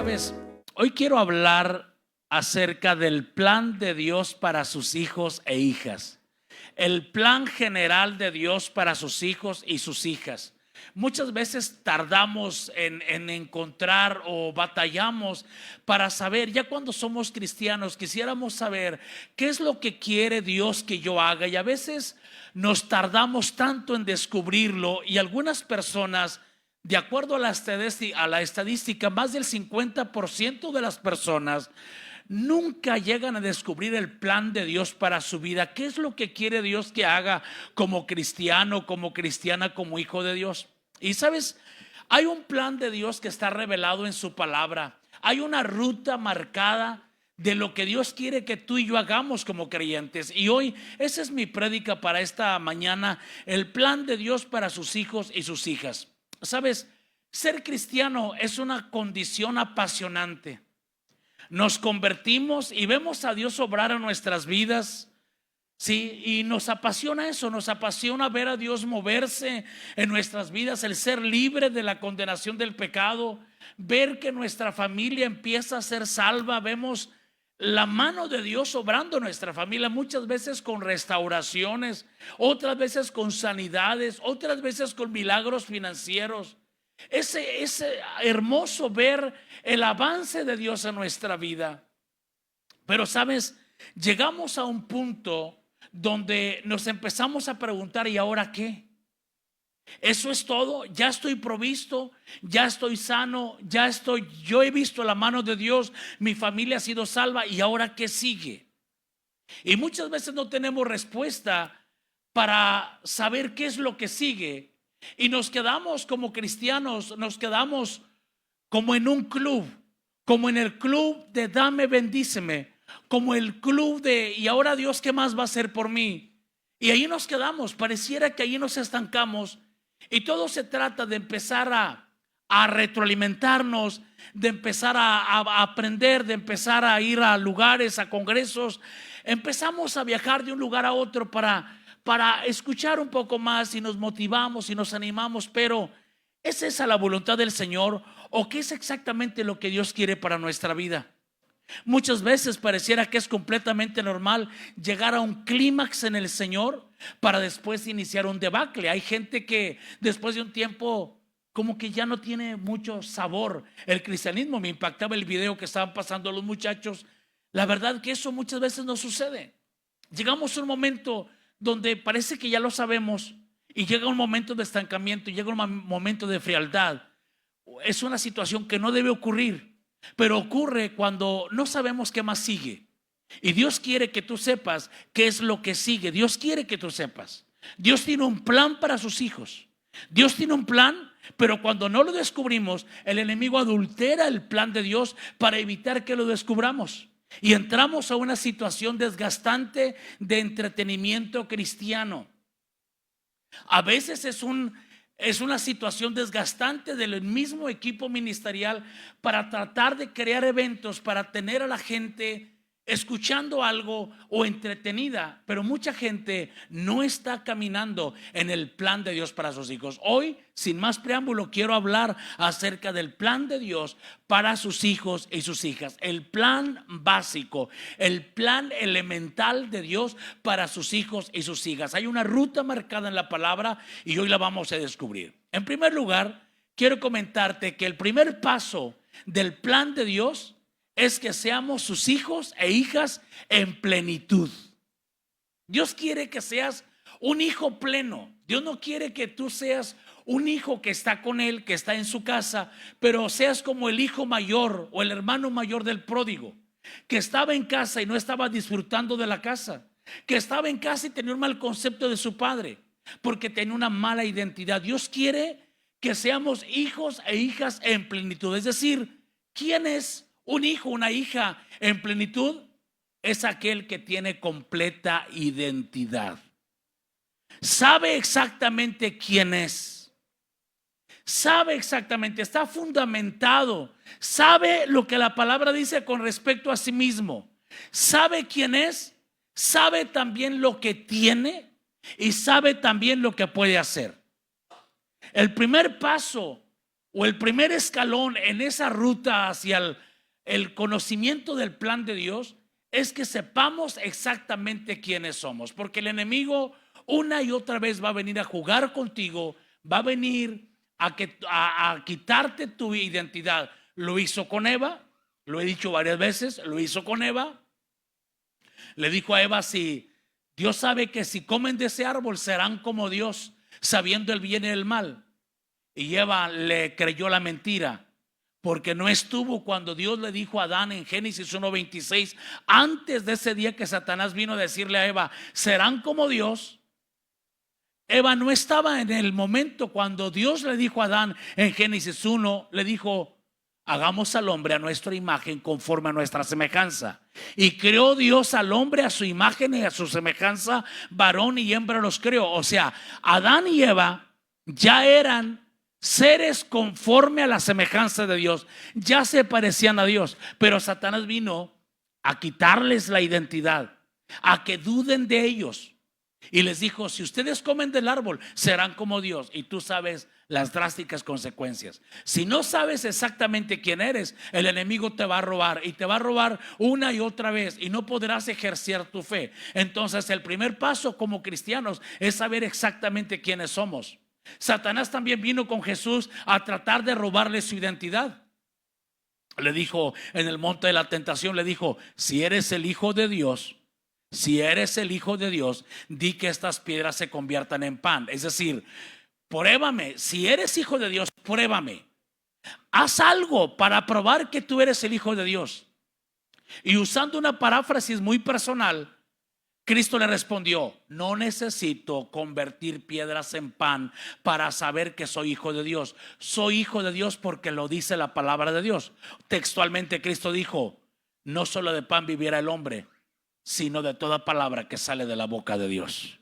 Sabes, hoy quiero hablar acerca del plan de Dios para sus hijos e hijas. El plan general de Dios para sus hijos y sus hijas. Muchas veces tardamos en encontrar o batallamos para saber, ya cuando somos cristianos, quisiéramos saber qué es lo que quiere Dios que yo haga, y a veces nos tardamos tanto en descubrirlo, y algunas personas, de acuerdo a la estadística, más del 50% de las personas nunca llegan a descubrir el plan de Dios para su vida. ¿Qué es lo que quiere Dios que haga como cristiano, como cristiana, como hijo de Dios? Y sabes, hay un plan de Dios que está revelado en su palabra. Hay una ruta marcada de lo que Dios quiere que tú y yo hagamos como creyentes. Y hoy esa es mi prédica para esta mañana: el plan de Dios para sus hijos y sus hijas. Sabes, ser cristiano es una condición apasionante. Nos convertimos y vemos a Dios obrar en nuestras vidas, sí, y nos apasiona eso, nos apasiona ver a Dios moverse en nuestras vidas, el ser libre de la condenación del pecado, ver que nuestra familia empieza a ser salva. Vemos la mano de Dios obrando en nuestra familia, muchas veces con restauraciones, otras veces con sanidades, otras veces con milagros financieros. Es hermoso ver el avance de Dios en nuestra vida. Pero sabes, llegamos a un punto donde nos empezamos a preguntar: ¿y ahora qué? ¿Eso es todo? ¿Ya estoy provisto? ¿Ya estoy sano? Yo he visto la mano de Dios, mi familia ha sido salva, ¿y ahora qué sigue? Y muchas veces no tenemos respuesta para saber qué es lo que sigue. Y nos quedamos como cristianos, nos quedamos como en un club, como en el club de dame, bendíceme, como el club de ¿y ahora Dios qué más va a hacer por mí? Y ahí nos quedamos, pareciera que ahí nos estancamos. Y todo se trata de empezar a retroalimentarnos, de empezar a aprender, de empezar a ir a lugares, a congresos. Empezamos a viajar de un lugar a otro para escuchar un poco más, y nos motivamos y nos animamos. Pero ¿es esa la voluntad del Señor? ¿O qué es exactamente lo que Dios quiere para nuestra vida? Muchas veces pareciera que es completamente normal llegar a un clímax en el Señor para después iniciar un debacle. Hay gente que después de un tiempo como que ya no tiene mucho sabor el cristianismo. Me impactaba el video que estaban pasando los muchachos. La verdad que eso muchas veces no sucede. Llegamos a un momento donde parece que ya lo sabemos, y llega un momento de estancamiento, y llega un momento de frialdad. Es una situación que no debe ocurrir, pero ocurre cuando no sabemos qué más sigue. Y Dios quiere que tú sepas qué es lo que sigue. Dios quiere que tú sepas. Dios tiene un plan para sus hijos. Dios tiene un plan, pero cuando no lo descubrimos, el enemigo adultera el plan de Dios para evitar que lo descubramos. Y entramos a una situación desgastante de entretenimiento cristiano. A veces es una situación desgastante del mismo equipo ministerial para tratar de crear eventos, para tener a la gente escuchando algo o entretenida, pero mucha gente no está caminando en el plan de Dios para sus hijos. Hoy, sin más preámbulo, quiero hablar acerca del plan de Dios para sus hijos y sus hijas. El plan básico, el plan elemental de Dios para sus hijos y sus hijas. Hay una ruta marcada en la palabra y hoy la vamos a descubrir. En primer lugar, quiero comentarte que el primer paso del plan de Dios es que seamos sus hijos e hijas en plenitud. Dios quiere que seas un hijo pleno. Dios no quiere que tú seas un hijo que está con Él, que está en su casa, pero seas como el hijo mayor o el hermano mayor del pródigo, que estaba en casa y no estaba disfrutando de la casa, que estaba en casa y tenía un mal concepto de su padre, porque tenía una mala identidad. Dios quiere que seamos hijos e hijas en plenitud. Es decir, ¿quién es un hijo, una hija en plenitud? Es aquel que tiene completa identidad. Sabe exactamente quién es. Sabe exactamente, está fundamentado. Sabe lo que la palabra dice con respecto a sí mismo. Sabe quién es. Sabe también lo que tiene. Y sabe también lo que puede hacer. El primer paso o el primer escalón en esa ruta hacia el conocimiento del plan de Dios es que sepamos exactamente quiénes somos, porque el enemigo una y otra vez va a venir a jugar contigo, va a venir a quitarte tu identidad. Lo hizo con Eva, lo he dicho varias veces, lo hizo con Eva. Le dijo a Eva: si Dios sabe que si comen de ese árbol serán como Dios, sabiendo el bien y el mal. Y Eva le creyó la mentira, porque no estuvo cuando Dios le dijo a Adán en Génesis 1:26, antes de ese día que Satanás vino a decirle a Eva: serán como Dios. Eva no estaba en el momento cuando Dios le dijo a Adán en Génesis 1, le dijo: hagamos al hombre a nuestra imagen, conforme a nuestra semejanza. Y creó Dios al hombre a su imagen y a su semejanza, varón y hembra los creó. O sea, Adán y Eva ya eran seres conforme a la semejanza de Dios, ya se parecían a Dios, pero Satanás vino a quitarles la identidad, a que duden de ellos, y les dijo: si ustedes comen del árbol serán como Dios. Y tú sabes las drásticas consecuencias. Si no sabes exactamente quién eres, el enemigo te va a robar, y te va a robar una y otra vez, y no podrás ejercer tu fe. Entonces el primer paso como cristianos es saber exactamente quiénes somos. Satanás también vino con Jesús a tratar de robarle su identidad. Le dijo en el monte de la tentación, le dijo: si eres el Hijo de Dios, si eres el Hijo de Dios, di que estas piedras se conviertan en pan. Es decir, pruébame. Si eres Hijo de Dios, pruébame. Haz algo para probar que tú eres el Hijo de Dios. Y usando una paráfrasis muy personal, Cristo le respondió: no necesito convertir piedras en pan para saber que soy hijo de Dios. Soy hijo de Dios porque lo dice la palabra de Dios. Textualmente Cristo dijo: no solo de pan vivirá el hombre, sino de toda palabra que sale de la boca de Dios.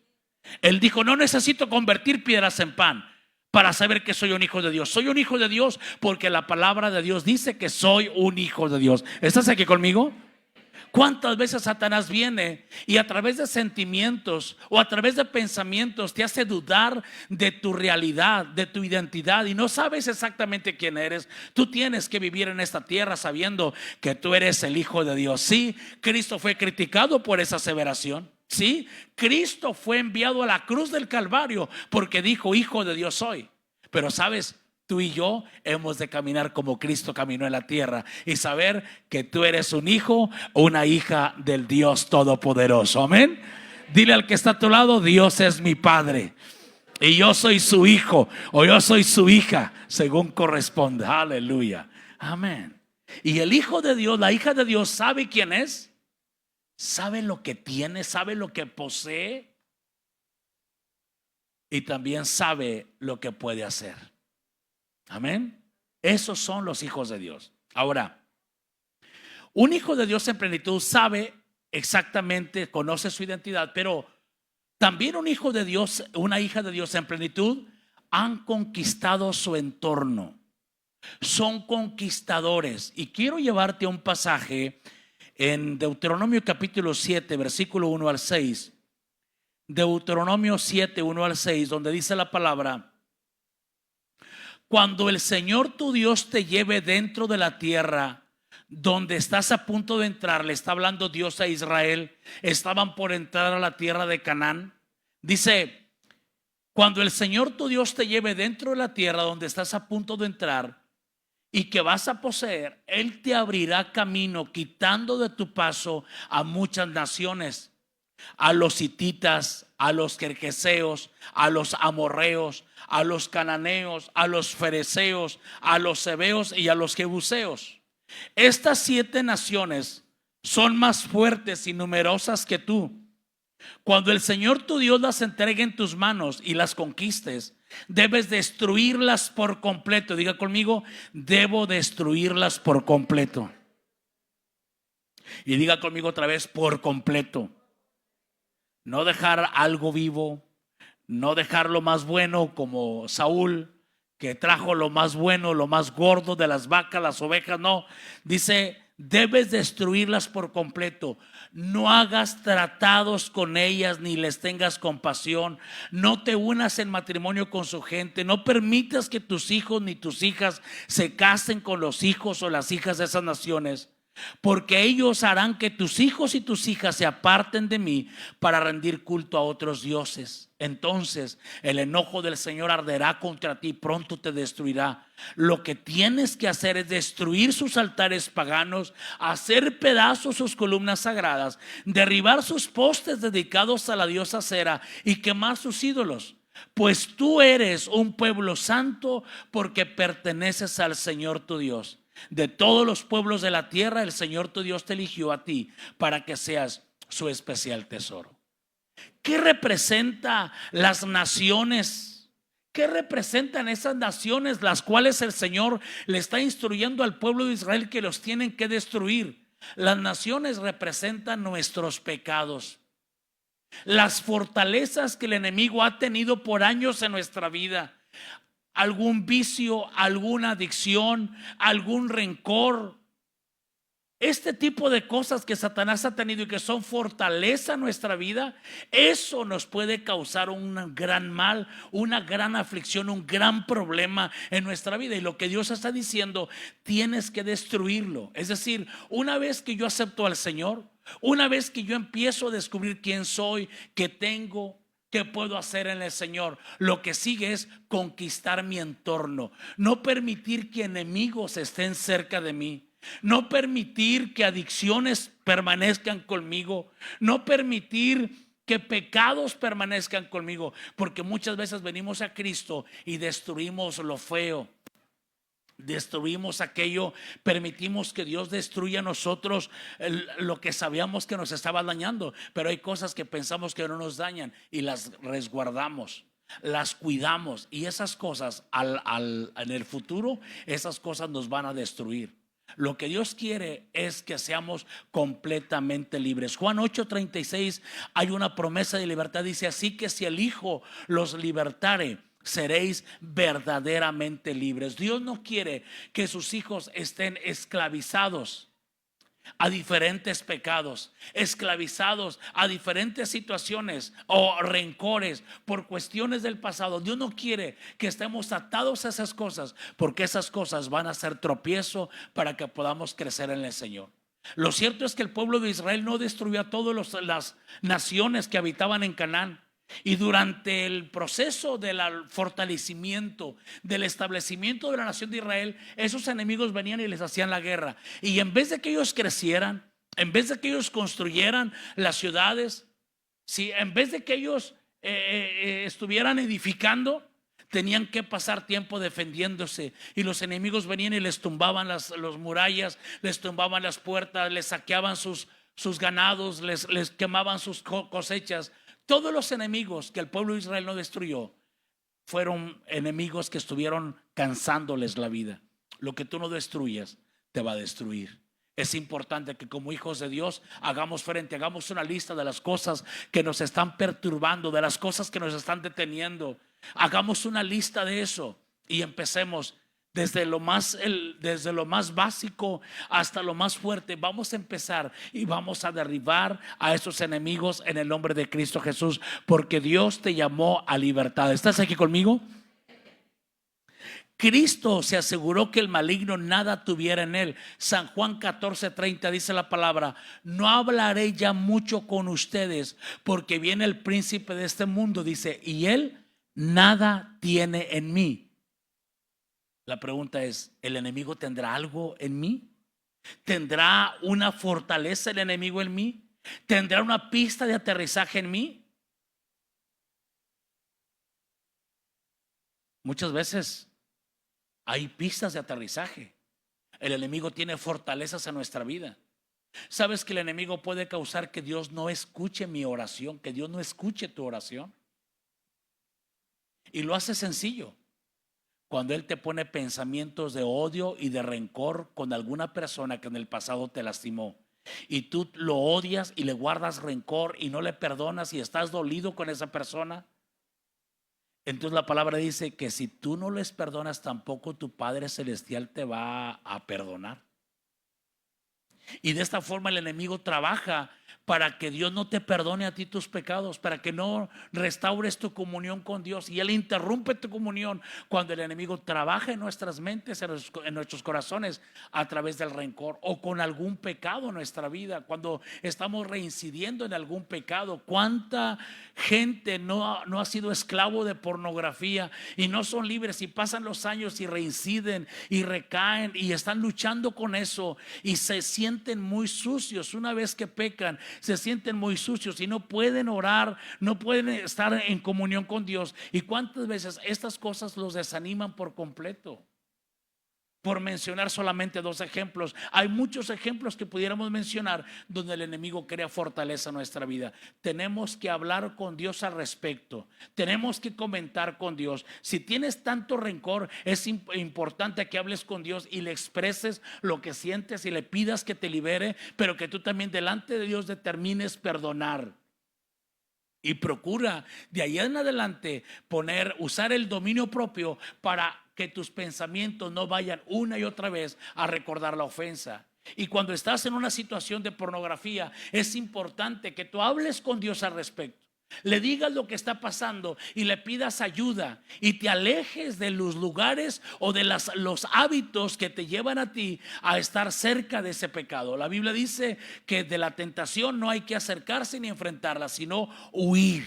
Él dijo: no necesito convertir piedras en pan para saber que soy un hijo de Dios. Soy un hijo de Dios porque la palabra de Dios dice que soy un hijo de Dios. ¿Estás aquí conmigo? ¿Cuántas veces Satanás viene y a través de sentimientos o a través de pensamientos te hace dudar de tu realidad, de tu identidad, y no sabes exactamente quién eres? Tú tienes que vivir en esta tierra sabiendo que tú eres el Hijo de Dios. Sí, Cristo fue criticado por esa aseveración. Sí, Cristo fue enviado a la cruz del Calvario porque dijo: Hijo de Dios soy. Pero sabes, tú y yo hemos de caminar como Cristo caminó en la tierra y saber que tú eres un hijo o una hija del Dios Todopoderoso. Amén. Dile al que está a tu lado: Dios es mi Padre y yo soy su hijo o yo soy su hija, según corresponde. Aleluya. Amén. Y el Hijo de Dios, la hija de Dios, ¿sabe quién es? Sabe lo que tiene, sabe lo que posee, y también sabe lo que puede hacer. Amén. Esos son los hijos de Dios. Ahora, un hijo de Dios en plenitud sabe exactamente, conoce su identidad, pero también un hijo de Dios, una hija de Dios en plenitud, han conquistado su entorno. Son conquistadores. Y quiero llevarte a un pasaje en Deuteronomio capítulo 7, versículo 1 al 6. Deuteronomio 7, 1 al 6, donde dice la palabra: cuando el Señor tu Dios te lleve dentro de la tierra donde estás a punto de entrar, le está hablando Dios a Israel, estaban por entrar a la tierra de Canaán. Dice: cuando el Señor tu Dios te lleve dentro de la tierra donde estás a punto de entrar y que vas a poseer, Él te abrirá camino, quitando de tu paso a muchas naciones, a los hititas, a los gergeseos, a los amorreos, a los cananeos, a los fereceos, a los heveos y a los jebuseos. Estas 7 naciones son más fuertes y numerosas que tú. Cuando el Señor tu Dios las entregue en tus manos y las conquistes, debes destruirlas por completo. Diga conmigo: debo destruirlas por completo. Y diga conmigo otra vez: por completo. No dejar algo vivo, no dejar lo más bueno como Saúl, que trajo lo más bueno, lo más gordo de las vacas, las ovejas. No, dice: debes destruirlas por completo. No hagas tratados con ellas ni les tengas compasión. No te unas en matrimonio con su gente. No permitas que tus hijos ni tus hijas se casen con los hijos o las hijas de esas naciones, porque ellos harán que tus hijos y tus hijas se aparten de mí para rendir culto a otros dioses. Entonces el enojo del Señor arderá contra ti, pronto te destruirá. Lo que tienes que hacer es destruir sus altares paganos, hacer pedazos sus columnas sagradas, derribar sus postes dedicados a la diosa Acera y quemar sus ídolos. Pues tú eres un pueblo santo, porque perteneces al Señor tu Dios. De todos los pueblos de la tierra, el Señor tu Dios te eligió a ti para que seas su especial tesoro. ¿Qué representa las naciones? ¿Qué representan esas naciones las cuales el Señor le está instruyendo al pueblo de Israel que los tienen que destruir? Las naciones representan nuestros pecados, las fortalezas que el enemigo ha tenido por años en nuestra vida. Algún vicio, alguna adicción, algún rencor. Este tipo de cosas que Satanás ha tenido y que son fortaleza en nuestra vida, eso nos puede causar un gran mal, una gran aflicción, un gran problema en nuestra vida. Y lo que Dios está diciendo, tienes que destruirlo. Es decir, una vez que yo acepto al Señor, una vez que yo empiezo a descubrir quién soy, qué tengo, qué puedo hacer en el Señor, lo que sigue es conquistar mi entorno. No permitir que enemigos estén cerca de mí. No permitir que adicciones permanezcan conmigo. No permitir que pecados permanezcan conmigo. Porque muchas veces venimos a Cristo y destruimos lo feo. Destruimos aquello, permitimos que Dios destruya a nosotros lo que sabíamos que nos estaba dañando. Pero hay cosas que pensamos que no nos dañan y las resguardamos, las cuidamos. Y esas cosas en el futuro, esas cosas nos van a destruir. Lo que Dios quiere es que seamos completamente libres. Juan 8:36, hay una promesa de libertad. Dice: así que si el Hijo los libertare, seréis verdaderamente libres. Dios no quiere que sus hijos estén esclavizados a diferentes pecados, esclavizados a diferentes situaciones o rencores por cuestiones del pasado. Dios no quiere que estemos atados a esas cosas, porque esas cosas van a ser tropiezo para que podamos crecer en el Señor. Lo cierto es que el pueblo de Israel no destruyó a todas las naciones que habitaban en Canaán. Y durante el proceso del fortalecimiento, del establecimiento de la nación de Israel, esos enemigos venían y les hacían la guerra. Y en vez de que ellos crecieran, en vez de que ellos construyeran las ciudades, en vez de que ellos estuvieran edificando, tenían que pasar tiempo defendiéndose. Y los enemigos venían y les tumbaban las murallas, les tumbaban las puertas, les saqueaban sus ganados, les quemaban sus cosechas. Todos los enemigos que el pueblo de Israel no destruyó fueron enemigos que estuvieron cansándoles la vida. Lo que tú no destruyas te va a destruir. Es importante que como hijos de Dios hagamos una lista de las cosas que nos están perturbando, de las cosas que nos están deteniendo. Hagamos una lista de eso y empecemos desde lo más básico hasta lo más fuerte. Vamos a empezar y vamos a derribar a esos enemigos en el nombre de Cristo Jesús, porque Dios te llamó a libertad. ¿Estás aquí conmigo? Cristo se aseguró que el maligno nada tuviera en él. San Juan 14:30 dice la palabra: no hablaré ya mucho con ustedes, porque viene el príncipe de este mundo, dice, y él nada tiene en mí. La pregunta es: ¿el enemigo tendrá algo en mí? ¿Tendrá una fortaleza el enemigo en mí? ¿Tendrá una pista de aterrizaje en mí? Muchas veces hay pistas de aterrizaje. El enemigo tiene fortalezas en nuestra vida. ¿Sabes que el enemigo puede causar que Dios no escuche mi oración, que Dios no escuche tu oración? Y lo hace sencillo. Cuando Él te pone pensamientos de odio y de rencor con alguna persona que en el pasado te lastimó, y tú lo odias y le guardas rencor y no le perdonas y estás dolido con esa persona, entonces la palabra dice que si tú no les perdonas, tampoco tu Padre Celestial te va a perdonar. Y de esta forma el enemigo trabaja para que Dios no te perdone a ti tus pecados, para que no restaures tu comunión con Dios. Y Él interrumpe tu comunión cuando el enemigo trabaja en nuestras mentes, en nuestros corazones, a través del rencor o con algún pecado en nuestra vida, cuando estamos reincidiendo en algún pecado. ¿Cuánta gente no ha sido esclavo de pornografía y no son libres, y pasan los años y reinciden y recaen y están luchando con eso y se sienten muy sucios? Una vez que pecan, se sienten muy sucios y no pueden orar, no pueden estar en comunión con Dios. ¿Y cuántas veces estas cosas los desaniman por completo? Por mencionar solamente dos ejemplos, hay muchos ejemplos que pudiéramos mencionar donde el enemigo crea fortaleza en nuestra vida. Tenemos que hablar con Dios al respecto, tenemos que comentar con Dios. Si tienes tanto rencor, es importante que hables con Dios y le expreses lo que sientes y le pidas que te libere, pero que tú también delante de Dios determines perdonar. Y procura de ahí en adelante usar el dominio propio para que tus pensamientos no vayan una y otra vez a recordar la ofensa. Y cuando estás en una situación de pornografía, es importante que tú hables con Dios al respecto, le digas lo que está pasando y le pidas ayuda, y te alejes de los lugares o de los hábitos que te llevan a ti a estar cerca de ese pecado. La Biblia dice que de la tentación no hay que acercarse ni enfrentarla, sino huir.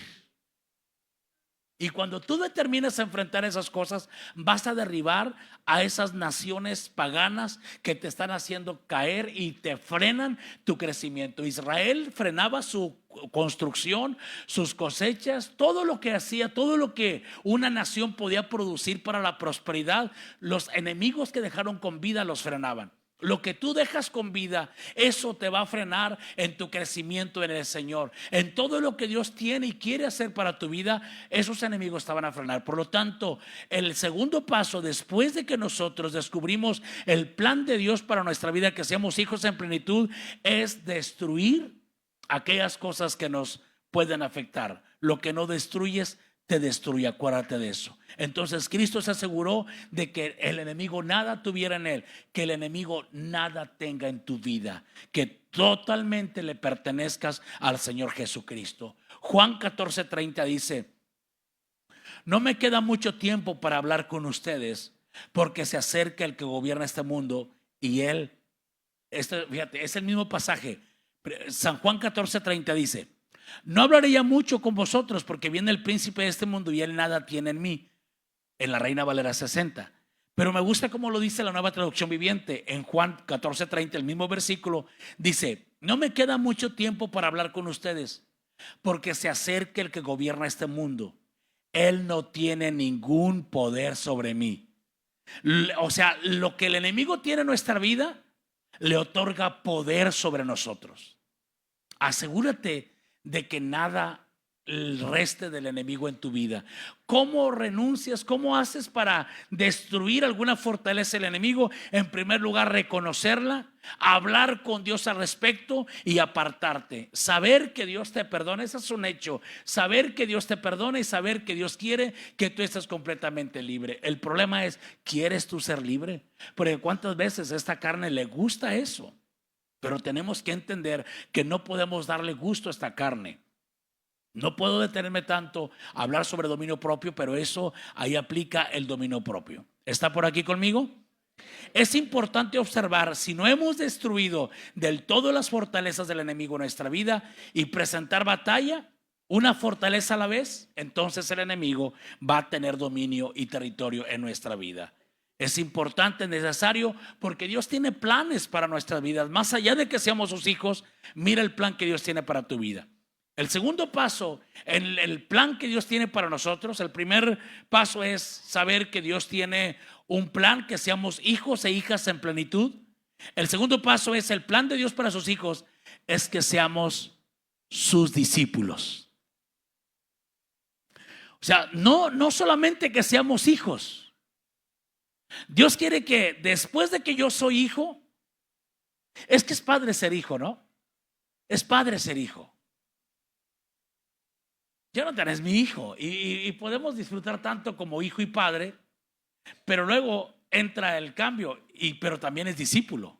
Y cuando tú determinas enfrentar esas cosas, vas a derribar a esas naciones paganas que te están haciendo caer y te frenan tu crecimiento. Israel frenaba su construcción, sus cosechas, todo lo que hacía, todo lo que una nación podía producir para la prosperidad. Los enemigos que dejaron con vida los frenaban. Lo que tú dejas con vida, eso te va a frenar en tu crecimiento en el Señor. En todo lo que Dios tiene y quiere hacer para tu vida, esos enemigos te van a frenar. Por lo tanto, el segundo paso, después de que nosotros descubrimos el plan de Dios para nuestra vida, que seamos hijos en plenitud, es destruir aquellas cosas que nos pueden afectar. Lo que no destruyes te destruye, acuérdate de eso. Entonces Cristo se aseguró de que el enemigo nada tuviera en él, que el enemigo nada tenga en tu vida, que totalmente le pertenezcas al Señor Jesucristo. Juan 14:30 dice: no me queda mucho tiempo para hablar con ustedes, porque se acerca el que gobierna este mundo. Y él, fíjate, es el mismo pasaje. San Juan 14:30 dice: no hablaré ya mucho con vosotros, porque viene el príncipe de este mundo y él nada tiene en mí. En la Reina Valera 60. Pero me gusta como lo dice la Nueva Traducción Viviente. En Juan 14:30, el mismo versículo, dice: no me queda mucho tiempo para hablar con ustedes, porque se acerca el que gobierna este mundo. Él no tiene ningún poder sobre mí. O sea, lo que el enemigo tiene en nuestra vida le otorga poder sobre nosotros. Asegúrate de que nada reste del enemigo en tu vida. ¿Cómo renuncias? ¿Cómo haces para destruir alguna fortaleza del enemigo? En primer lugar, reconocerla, hablar con Dios al respecto y apartarte. Saber que Dios te perdona, ese es un hecho. Saber que Dios te perdona y saber que Dios quiere que tú estés completamente libre. El problema es, ¿quieres tú ser libre? Porque cuántas veces a esta carne le gusta eso. Pero tenemos que entender que no podemos darle gusto a esta carne. No puedo detenerme tanto a hablar sobre dominio propio, pero eso ahí aplica el dominio propio. ¿Está por aquí conmigo? Es importante observar si no hemos destruido del todo las fortalezas del enemigo en nuestra vida y presentar batalla, una fortaleza a la vez, entonces el enemigo va a tener dominio y territorio en nuestra vida. Es importante, necesario, porque Dios tiene planes para nuestras vidas. Más allá de que seamos sus hijos, mira el plan que Dios tiene para tu vida. El segundo paso en el plan que Dios tiene para nosotros, el primer paso es saber que Dios tiene un plan, que seamos hijos e hijas en plenitud. El segundo paso es el plan de Dios para sus hijos, es que seamos sus discípulos. O sea, no solamente que seamos hijos. Dios quiere que después de que yo soy hijo, es que es padre ser hijo, ¿no? Es padre ser hijo. Jonathan es mi hijo y podemos disfrutar tanto como hijo y padre, pero luego entra el cambio, pero también es discípulo.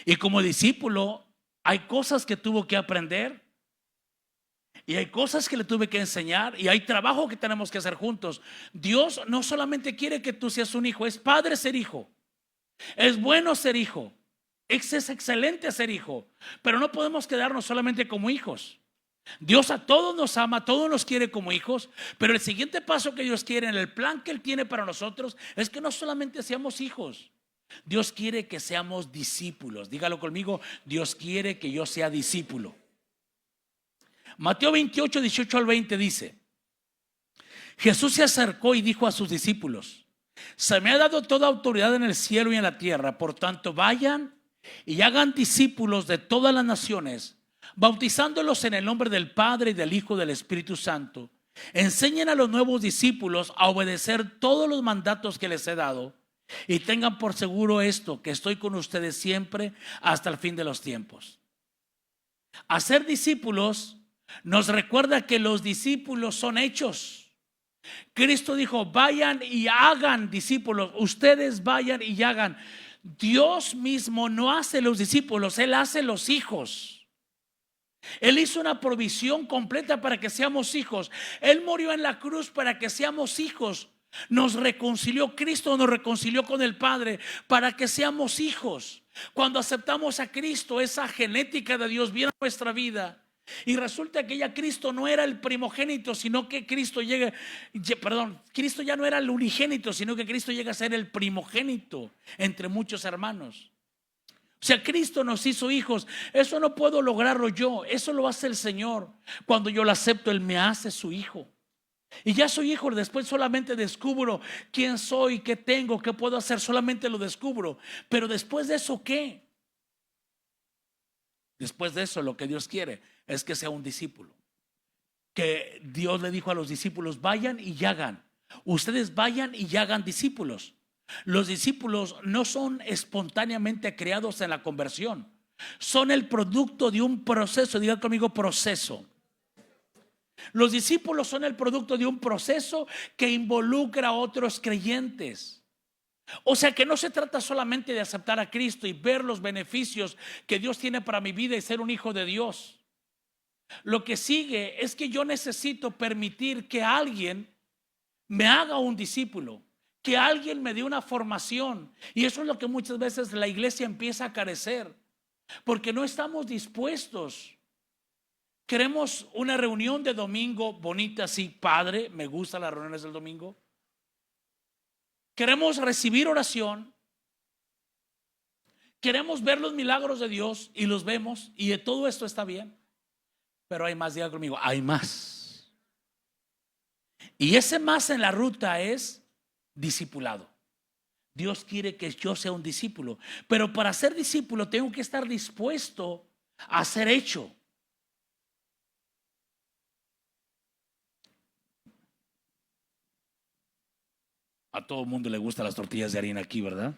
Y como discípulo, hay cosas que tuvo que aprender y hay cosas que le tuve que enseñar y hay trabajo que tenemos que hacer juntos. Dios no solamente quiere que tú seas un hijo, es padre ser hijo, es bueno ser hijo, es excelente ser hijo, pero no podemos quedarnos solamente como hijos. Dios a todos nos ama, a todos nos quiere como hijos, pero el siguiente paso que Dios quiere en el plan que Él tiene para nosotros es que no solamente seamos hijos. Dios quiere que seamos discípulos. Dígalo conmigo, Dios quiere que yo sea discípulo. Mateo 28, 18 al 20 dice: Jesús se acercó y dijo a sus discípulos: se me ha dado toda autoridad en el cielo y en la tierra, por tanto vayan y hagan discípulos de todas las naciones, bautizándolos en el nombre del Padre y del Hijo y del Espíritu Santo. Enseñen a los nuevos discípulos a obedecer todos los mandatos que les he dado, y tengan por seguro esto, que estoy con ustedes siempre hasta el fin de los tiempos. Hacer discípulos nos recuerda que los discípulos son hechos. Cristo dijo: vayan y hagan discípulos. Ustedes vayan y hagan. Dios mismo no hace los discípulos, Él hace los hijos. Él hizo una provisión completa para que seamos hijos. Él murió en la cruz para que seamos hijos. Nos reconcilió, Cristo nos reconcilió con el Padre para que seamos hijos. Cuando aceptamos a Cristo, esa genética de Dios viene a nuestra vida. Y resulta que ya Cristo no era el primogénito, sino que Cristo Cristo ya no era el unigénito, sino que Cristo llega a ser el primogénito entre muchos hermanos. O sea, Cristo nos hizo hijos. Eso no puedo lograrlo yo, eso lo hace el Señor. Cuando yo lo acepto, Él me hace su hijo. Y ya soy hijo, después solamente descubro quién soy, qué tengo, qué puedo hacer, solamente lo descubro. Pero después de eso, ¿qué? Después de eso, lo que Dios quiere es que sea un discípulo. Que Dios le dijo a los discípulos: vayan y hagan. Ustedes vayan y hagan discípulos. Los discípulos no son espontáneamente creados en la conversión, son el producto de un proceso. Digan conmigo: proceso. Los discípulos son el producto de un proceso que involucra a otros creyentes. O sea que no se trata solamente de aceptar a Cristo y ver los beneficios que Dios tiene para mi vida y ser un hijo de Dios. Lo que sigue es que yo necesito permitir que alguien me haga un discípulo, que alguien me dé una formación. Y eso es lo que muchas veces la iglesia empieza a carecer, porque no estamos dispuestos. Queremos una reunión de domingo bonita, sí, padre, me gustan las reuniones del domingo. Queremos recibir oración, queremos ver los milagros de Dios y los vemos, y de todo esto está bien, pero hay más. Diga conmigo: hay más. Y ese más en la ruta es discipulado. Dios quiere que yo sea un discípulo, pero para ser discípulo tengo que estar dispuesto a ser hecho. A todo el mundo le gustan las tortillas de harina aquí, ¿verdad?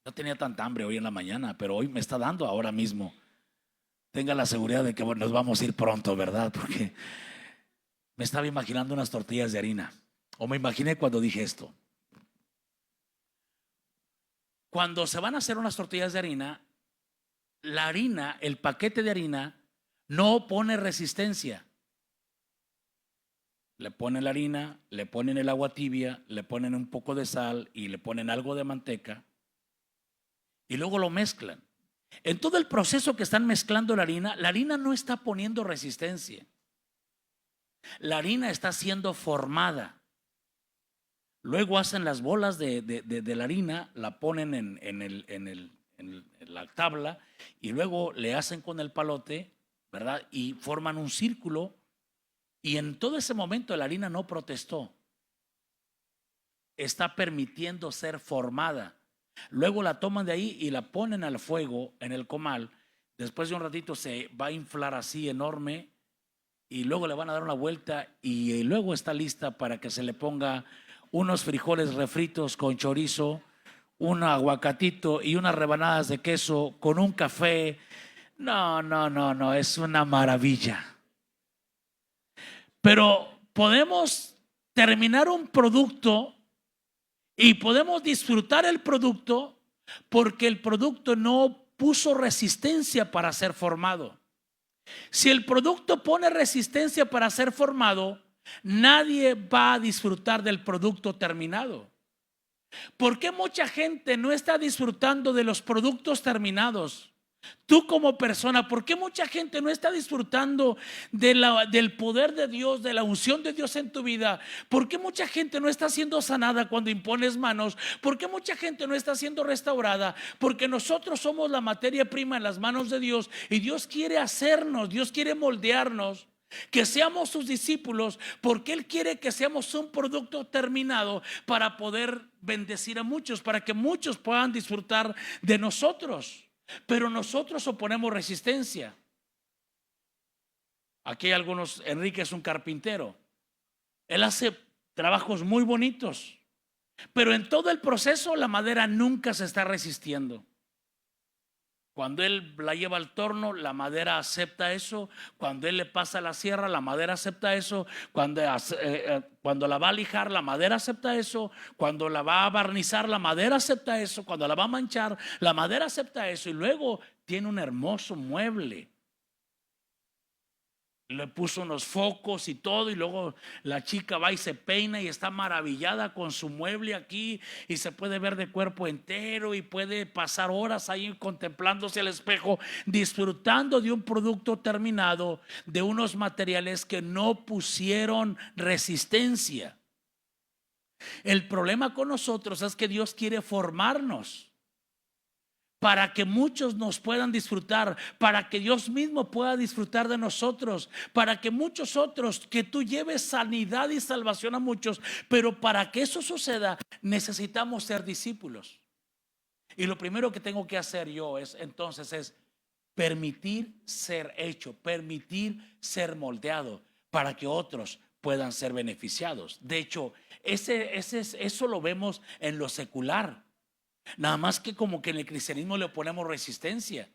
No tenía tanta hambre hoy en la mañana, pero hoy me está dando ahora mismo. Tenga la seguridad de que nos vamos a ir pronto, ¿verdad? Porque me estaba imaginando unas tortillas de harina. O me imaginé cuando dije esto. Cuando se van a hacer unas tortillas de harina, la harina, el paquete de harina, no pone resistencia. Le ponen la harina, le ponen el agua tibia, le ponen un poco de sal y le ponen algo de manteca y luego lo mezclan. En todo el proceso que están mezclando la harina no está poniendo resistencia. La harina está siendo formada. Luego hacen las bolas de la harina, la ponen en la tabla y luego le hacen con el palote, ¿verdad? Y forman un círculo. Y en todo ese momento la harina no protestó. Está permitiendo ser formada. Luego la toman de ahí y la ponen al fuego en el comal. Después de un ratito se va a inflar así enorme y luego le van a dar una vuelta y luego está lista para que se le ponga unos frijoles refritos con chorizo, un aguacatito y unas rebanadas de queso con un café. No, es una maravilla. Pero podemos terminar un producto y podemos disfrutar el producto, porque el producto no puso resistencia para ser formado. Si el producto pone resistencia para ser formado, nadie va a disfrutar del producto terminado. ¿Por qué mucha gente no está disfrutando de los productos terminados? Tú como persona, ¿por qué mucha gente no está disfrutando del poder de Dios, de la unción de Dios en tu vida? ¿Por qué mucha gente no está siendo sanada cuando impones manos? ¿Por qué mucha gente no está siendo restaurada? Porque nosotros somos la materia prima en las manos de Dios y Dios quiere hacernos, Dios quiere moldearnos, que seamos sus discípulos, porque Él quiere que seamos un producto terminado para poder bendecir a muchos, para que muchos puedan disfrutar de nosotros. Pero nosotros oponemos resistencia. Aquí hay algunos. Enrique es un carpintero. Él hace trabajos muy bonitos, pero en todo el proceso la madera nunca se está resistiendo. Cuando él la lleva al torno, la madera acepta eso. Cuando él le pasa la sierra, la madera acepta eso. Cuando la va a lijar, la madera acepta eso. Cuando la va a barnizar, la madera acepta eso. Cuando la va a manchar, la madera acepta eso. Y luego tiene un hermoso mueble. Le puso unos focos y todo, y luego la chica va y se peina y está maravillada con su mueble aquí, y se puede ver de cuerpo entero y puede pasar horas ahí contemplándose al espejo, disfrutando de un producto terminado, de unos materiales que no pusieron resistencia. El problema con nosotros es que Dios quiere formarnos para que muchos nos puedan disfrutar, para que Dios mismo pueda disfrutar de nosotros, para que muchos otros, que tú lleves sanidad y salvación a muchos. Pero para que eso suceda, necesitamos ser discípulos. Y lo primero que tengo que hacer yo es permitir ser hecho, permitir ser moldeado, para que otros puedan ser beneficiados. De hecho, eso lo vemos en lo secular. Nada más que como que en el cristianismo le ponemos resistencia.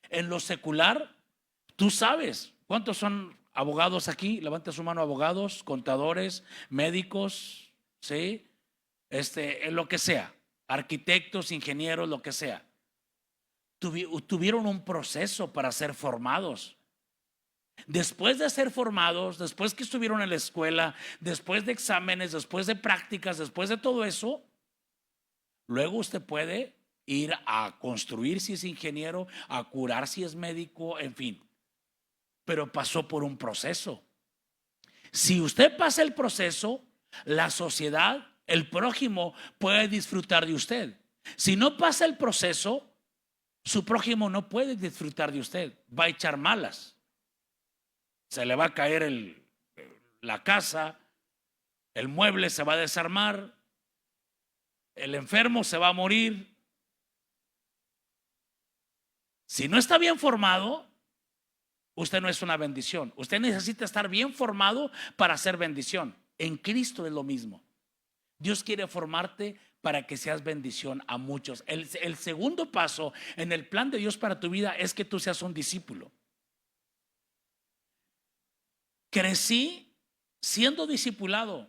En lo secular, tú sabes, ¿cuántos son abogados aquí? Levanta su mano. Abogados, contadores, médicos, ¿sí? En lo que sea, arquitectos, ingenieros, lo que sea. Tuvieron un proceso para ser formados. Después de ser formados, después que estuvieron en la escuela, después de exámenes, después de prácticas, después de todo eso, luego usted puede ir a construir si es ingeniero, a curar si es médico, en fin. Pero pasó por un proceso. Si usted pasa el proceso, la sociedad, el prójimo puede disfrutar de usted. Si no pasa el proceso, su prójimo no puede disfrutar de usted. Va a echar malas. Se le va a caer la casa, el mueble se va a desarmar, el enfermo se va a morir. Si no está bien formado, usted no es una bendición. Usted necesita estar bien formado para ser bendición. En Cristo es lo mismo. Dios quiere formarte para que seas bendición a muchos. El segundo paso en el plan de Dios para tu vida es que tú seas un discípulo. Crecí siendo discipulado.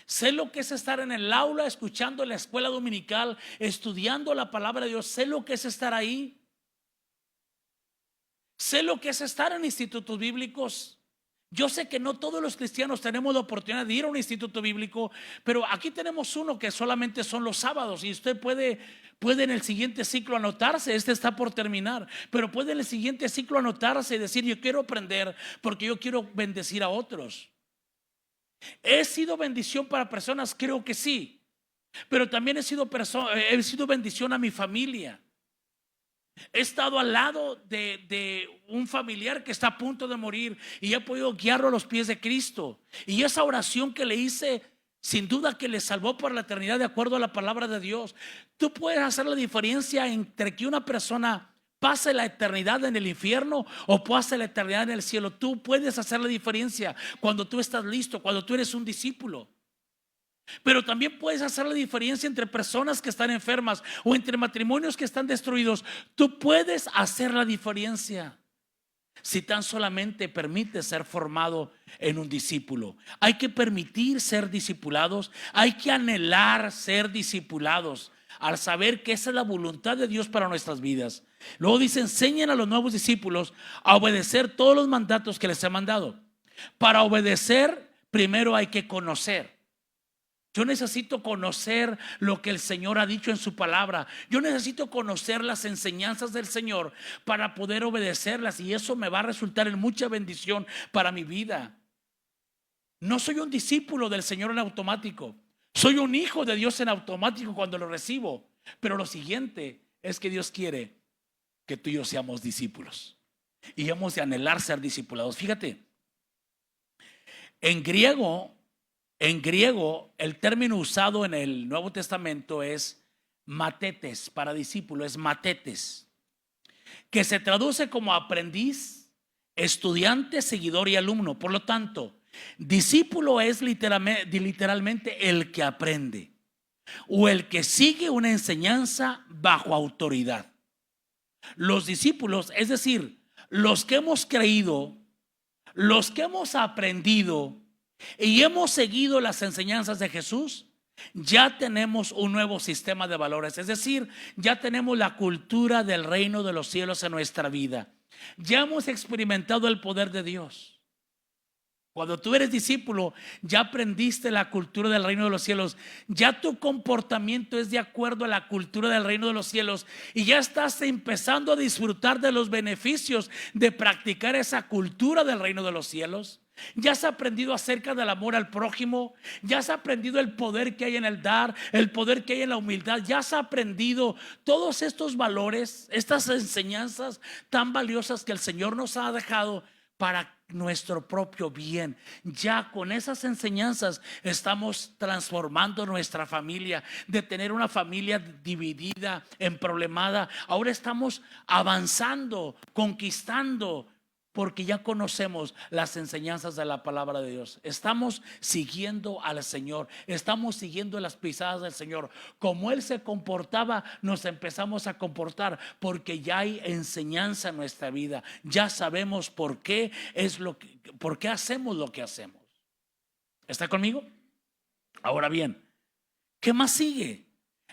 Sé lo que es estar en el aula, escuchando la escuela dominical, estudiando la palabra de Dios. Sé lo que es estar ahí. Sé lo que es estar en institutos bíblicos. Yo sé que no todos los cristianos tenemos la oportunidad de ir a un instituto bíblico, pero aquí tenemos uno que solamente son los sábados, y usted puede en el siguiente ciclo anotarse. Este está por terminar, pero puede en el siguiente ciclo anotarse y decir: yo quiero aprender porque yo quiero bendecir a otros. ¿He sido bendición para personas? Creo que sí, pero también he sido bendición a mi familia. He estado al lado de un familiar que está a punto de morir y he podido guiarlo a los pies de Cristo. Y esa oración que le hice, sin duda que le salvó por la eternidad, de acuerdo a la palabra de Dios. Tú puedes hacer la diferencia entre que una persona pase la eternidad en el infierno o pase la eternidad en el cielo. Tú puedes hacer la diferencia cuando tú estás listo, cuando tú eres un discípulo. Pero también puedes hacer la diferencia entre personas que están enfermas o entre matrimonios que están destruidos. Tú puedes hacer la diferencia si tan solamente permites ser formado en un discípulo. Hay que permitir ser discipulados, hay que anhelar ser discipulados. al saber que esa es la voluntad de Dios para nuestras vidas. Luego dice, enseñen a los nuevos discípulos a obedecer todos los mandatos que les he mandado. Para obedecer, primero hay que conocer. Yo necesito conocer lo que el Señor ha dicho en su palabra. Yo necesito conocer las enseñanzas del Señor para poder obedecerlas, y eso me va a resultar en mucha bendición para mi vida. No soy un discípulo del Señor en automático. Soy un hijo de Dios en automático cuando lo recibo. Pero lo siguiente es que Dios quiere que tú y yo seamos discípulos y hemos de anhelar ser discipulados. Fíjate, en griego, el término usado en el Nuevo Testamento es matetes. Para discípulo es matetes, que se traduce como aprendiz, estudiante, seguidor y alumno. Por lo tanto, discípulo es literalmente el que aprende o el que sigue una enseñanza bajo autoridad. Los discípulos, es decir, los que hemos creído, los que hemos aprendido y hemos seguido las enseñanzas de Jesús, ya tenemos un nuevo sistema de valores. Es decir, ya tenemos la cultura del reino de los cielos en nuestra vida. Ya hemos experimentado el poder de Dios. Cuando tú eres discípulo, ya aprendiste la cultura del reino de los cielos. Ya tu comportamiento es de acuerdo a la cultura del reino de los cielos, y ya estás empezando a disfrutar de los beneficios de practicar esa cultura del reino de los cielos. Ya has aprendido acerca del amor al prójimo. Ya has aprendido el poder que hay en el dar, el poder que hay en la humildad. Ya has aprendido todos estos valores, estas enseñanzas tan valiosas que el Señor nos ha dejado para nuestro propio bien. Ya con esas enseñanzas estamos transformando nuestra familia. De tener una familia dividida, emproblemada, ahora estamos avanzando, conquistando, porque ya conocemos las enseñanzas de la palabra de Dios. Estamos siguiendo al Señor, estamos siguiendo las pisadas del Señor. Como Él se comportaba, nos empezamos a comportar, porque ya hay enseñanza en nuestra vida. Ya sabemos por qué hacemos lo que hacemos. ¿Está conmigo? Ahora bien, ¿qué más sigue?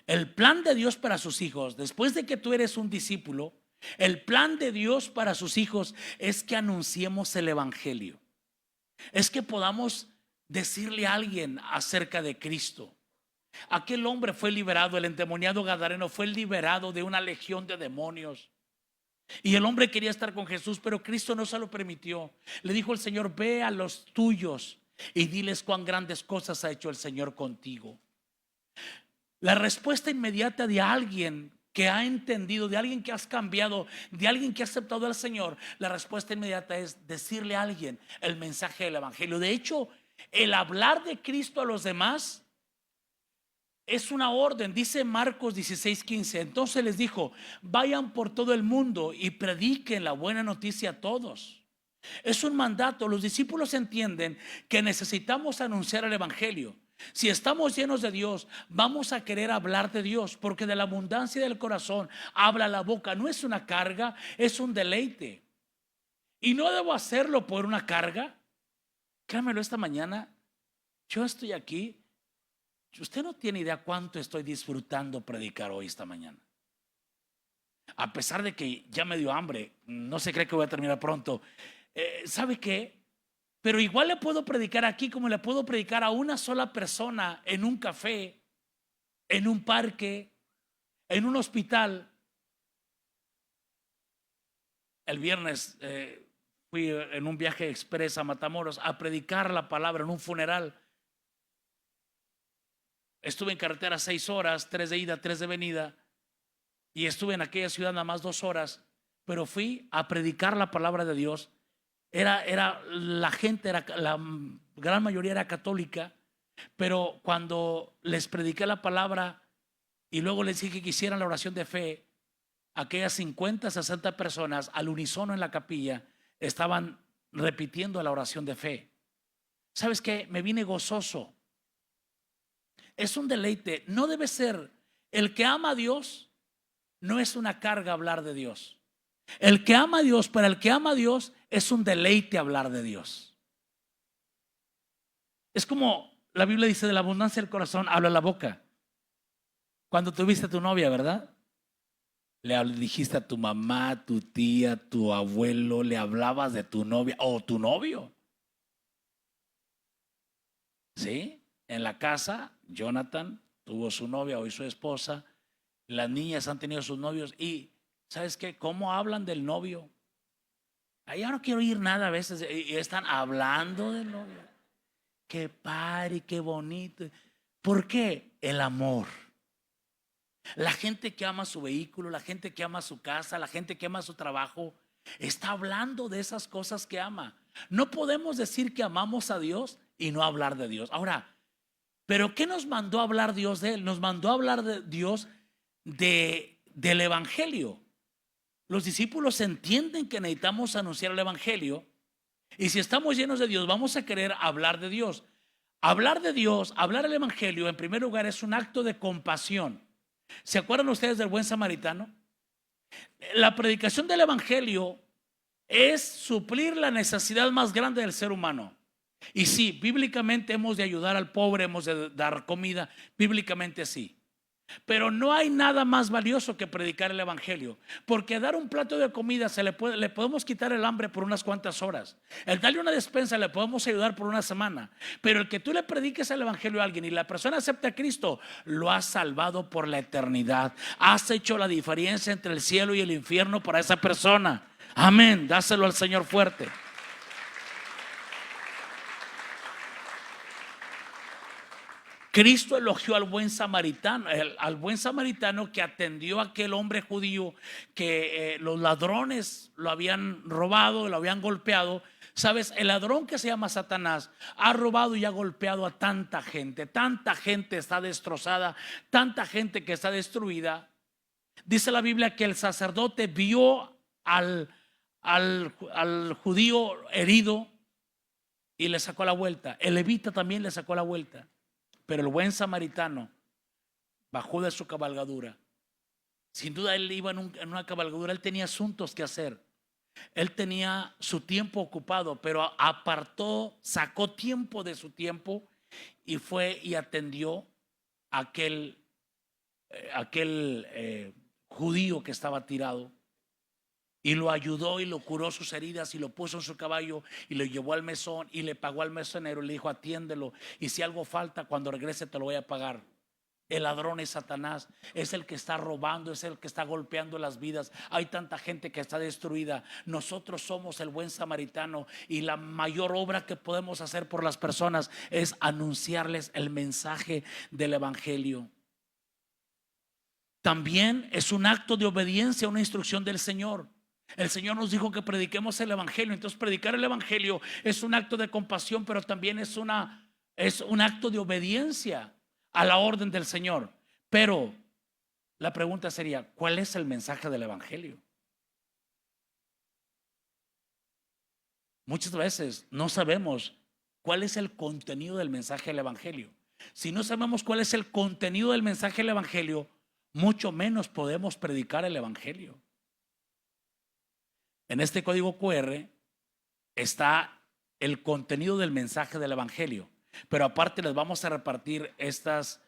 El plan de Dios para sus hijos, después de que tú eres un discípulo, el plan de Dios para sus hijos es que anunciemos el evangelio. Es que podamos decirle a alguien acerca de Cristo. Aquel hombre fue liberado, el endemoniado gadareno fue liberado de una legión de demonios. Y el hombre quería estar con Jesús, pero Cristo no se lo permitió. Le dijo el Señor: ve a los tuyos y diles cuán grandes cosas ha hecho el Señor contigo. La respuesta inmediata de alguien que ha entendido, de alguien que has cambiado, de alguien que ha aceptado al Señor, la respuesta inmediata es decirle a alguien el mensaje del evangelio. De hecho, el hablar de Cristo a los demás es una orden. Dice Marcos 16:15. Entonces les dijo: vayan por todo el mundo y prediquen la buena noticia a todos. Es un mandato. Los discípulos entienden que necesitamos anunciar el evangelio. Si estamos llenos de Dios, vamos a querer hablar de Dios, porque de la abundancia del corazón habla la boca. No es una carga, es un deleite. Y no debo hacerlo por una carga. Créamelo, esta mañana yo estoy aquí. Usted no tiene idea cuánto estoy disfrutando predicar hoy, esta mañana. A pesar de que ya me dio hambre, no se cree que voy a terminar pronto. ¿Sabe qué? Pero igual le puedo predicar aquí como le puedo predicar a una sola persona en un café, en un parque, en un hospital. El viernes fui en un viaje express a Matamoros a predicar la palabra en un funeral. Estuve en carretera 6 horas, 3 de ida, 3 de venida, y estuve en aquella ciudad nada más 2 horas, pero fui a predicar la palabra de Dios. La gente, la gran mayoría era católica, pero cuando les prediqué la palabra y luego les dije que hicieran la oración de fe, aquellas 50, 60 personas al unísono en la capilla estaban repitiendo la oración de fe. ¿Sabes qué? Me vine gozoso. Es un deleite. No debe ser. El que ama a Dios no es una carga hablar de Dios. El que ama a Dios, para el que ama a Dios, es un deleite hablar de Dios. Es como la Biblia dice: de la abundancia del corazón habla la boca. Cuando tuviste a tu novia, ¿verdad? Dijiste a tu mamá, a tu tía, a tu abuelo, le hablabas de tu novia o tu novio. ¿Sí? En la casa, Jonathan tuvo su novia, hoy su esposa. Las niñas han tenido sus novios y, ¿sabes qué? ¿Cómo hablan del novio? Ahí ya no quiero oír nada a veces y están hablando del novio. Qué padre, qué bonito. ¿Por qué? El amor. La gente que ama su vehículo, la gente que ama su casa, la gente que ama su trabajo, está hablando de esas cosas que ama. No podemos decir que amamos a Dios y no hablar de Dios. Ahora, ¿pero qué nos mandó a hablar Dios de él? Nos mandó a hablar de Dios del Evangelio. Los discípulos entienden que necesitamos anunciar el Evangelio y si estamos llenos de Dios vamos a querer hablar de Dios. Hablar de Dios, hablar el Evangelio, en primer lugar es un acto de compasión. ¿Se acuerdan ustedes del buen samaritano? La predicación del Evangelio es suplir la necesidad más grande del ser humano. Y sí, bíblicamente hemos de ayudar al pobre, hemos de dar comida, bíblicamente sí. Pero no hay nada más valioso que predicar el Evangelio, porque dar un plato de comida le podemos quitar el hambre por unas cuantas horas. El darle una despensa le podemos ayudar por una semana, pero el que tú le prediques el Evangelio a alguien y la persona acepta a Cristo, lo has salvado por la eternidad. Has hecho la diferencia entre el cielo y el infierno para esa persona. Amén, dáselo al Señor fuerte. Cristo elogió al buen samaritano, al buen samaritano que atendió a aquel hombre judío que los ladrones lo habían robado, lo habían golpeado. Sabes, el ladrón que se llama Satanás ha robado y ha golpeado a tanta gente está destrozada, tanta gente que está destruida. Dice la Biblia que el sacerdote vio al judío herido y le sacó la vuelta. El levita también le sacó la vuelta. Pero el buen samaritano bajó de su cabalgadura. Sin duda él iba en una cabalgadura, él tenía asuntos que hacer. Él tenía su tiempo ocupado, pero apartó, sacó tiempo de su tiempo y fue y atendió a aquel judío que estaba tirado. Y lo ayudó y lo curó sus heridas y lo puso en su caballo y lo llevó al mesón y le pagó al mesonero y le dijo: atiéndelo, y si algo falta cuando regrese te lo voy a pagar. El ladrón es Satanás, es el que está robando, es el que está golpeando las vidas. Hay tanta gente que está destruida. Nosotros somos el buen samaritano y la mayor obra que podemos hacer por las personas es anunciarles el mensaje del Evangelio. También es un acto de obediencia a una instrucción del Señor. El Señor nos dijo que prediquemos el Evangelio. Entonces predicar el Evangelio es un acto de compasión, pero también es un acto de obediencia a la orden del Señor. Pero la pregunta sería: ¿cuál es el mensaje del Evangelio? Muchas veces no sabemos cuál es el contenido del mensaje del Evangelio. Si no sabemos cuál es el contenido del mensaje del Evangelio, mucho menos podemos predicar el Evangelio. En este código QR está el contenido del mensaje del Evangelio, pero aparte les vamos a repartir estos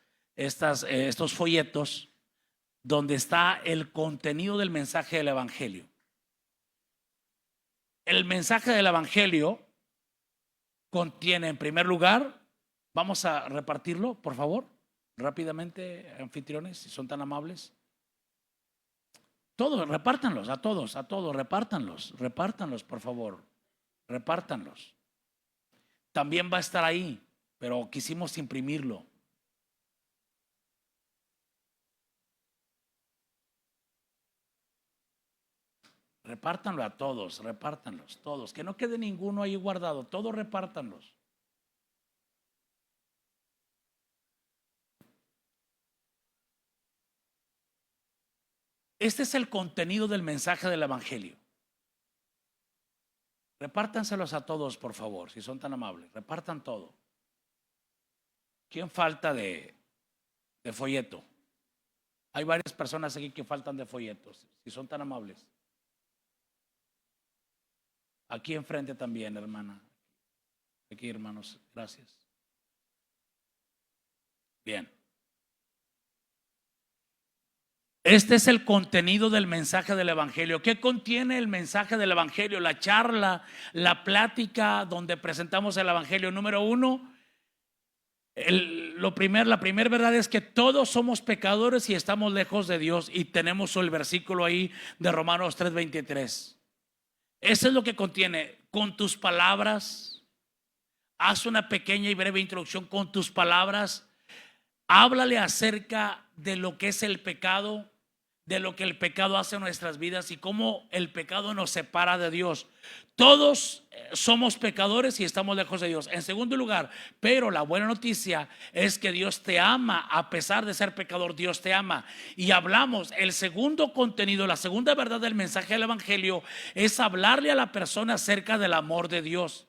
folletos donde está el contenido del mensaje del Evangelio. El mensaje del Evangelio contiene, en primer lugar, vamos a repartirlo, por favor, rápidamente, anfitriones, si son tan amables. Todos, repártanlos, a todos, repártanlos, por favor, repártanlos. También va a estar ahí, pero quisimos imprimirlo. Repártanlo a todos, repártanlos, todos, que no quede ninguno ahí guardado, todos repártanlos. Este es el contenido del mensaje del Evangelio. Repártanselos a todos, por favor, si son tan amables. Repartan todo. ¿Quién falta de folleto? Hay varias personas aquí que faltan de folletos, si son tan amables. Aquí enfrente también, hermana. Aquí, hermanos, gracias. Bien. Este es el contenido del mensaje del Evangelio. ¿Qué contiene el mensaje del Evangelio? La charla, la plática donde presentamos el Evangelio. Número uno, la primera verdad es que todos somos pecadores y estamos lejos de Dios, y tenemos el versículo ahí de Romanos 3:23. Eso es lo que contiene. Con tus palabras, haz una pequeña y breve introducción con tus palabras. Háblale acerca de lo que es el pecado, de lo que el pecado hace en nuestras vidas y cómo el pecado nos separa de Dios. Todos somos pecadores y estamos lejos de Dios. En segundo lugar, pero la buena noticia es que Dios te ama. A pesar de ser pecador, Dios te ama. Y hablamos, el segundo contenido, la segunda verdad del mensaje del Evangelio es hablarle a la persona acerca del amor de Dios.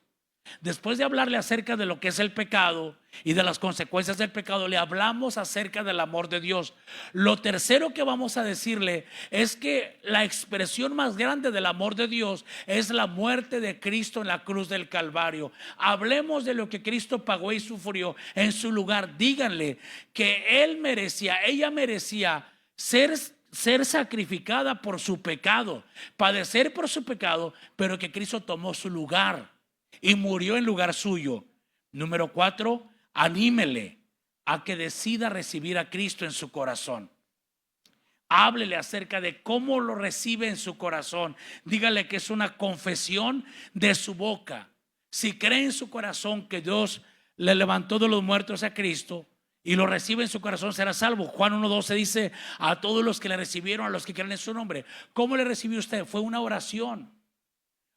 Después de hablarle acerca de lo que es el pecado y de las consecuencias del pecado, le hablamos acerca del amor de Dios. Lo tercero que vamos a decirle es que la expresión más grande del amor de Dios es la muerte de Cristo en la cruz del Calvario. Hablemos de lo que Cristo pagó y sufrió en su lugar. Díganle que ella merecía ser sacrificada por su pecado, padecer por su pecado, pero que Cristo tomó su lugar y murió en lugar suyo. Número 4, anímele a que decida recibir a Cristo en su corazón. Háblele acerca de cómo lo recibe en su corazón. Dígale que es una confesión de su boca. Si cree en su corazón que Dios le levantó de los muertos a Cristo y lo recibe en su corazón, será salvo. Juan 1:12 dice: a todos los que le recibieron, a los que creen en su nombre. ¿Cómo le recibió usted? Fue una oración.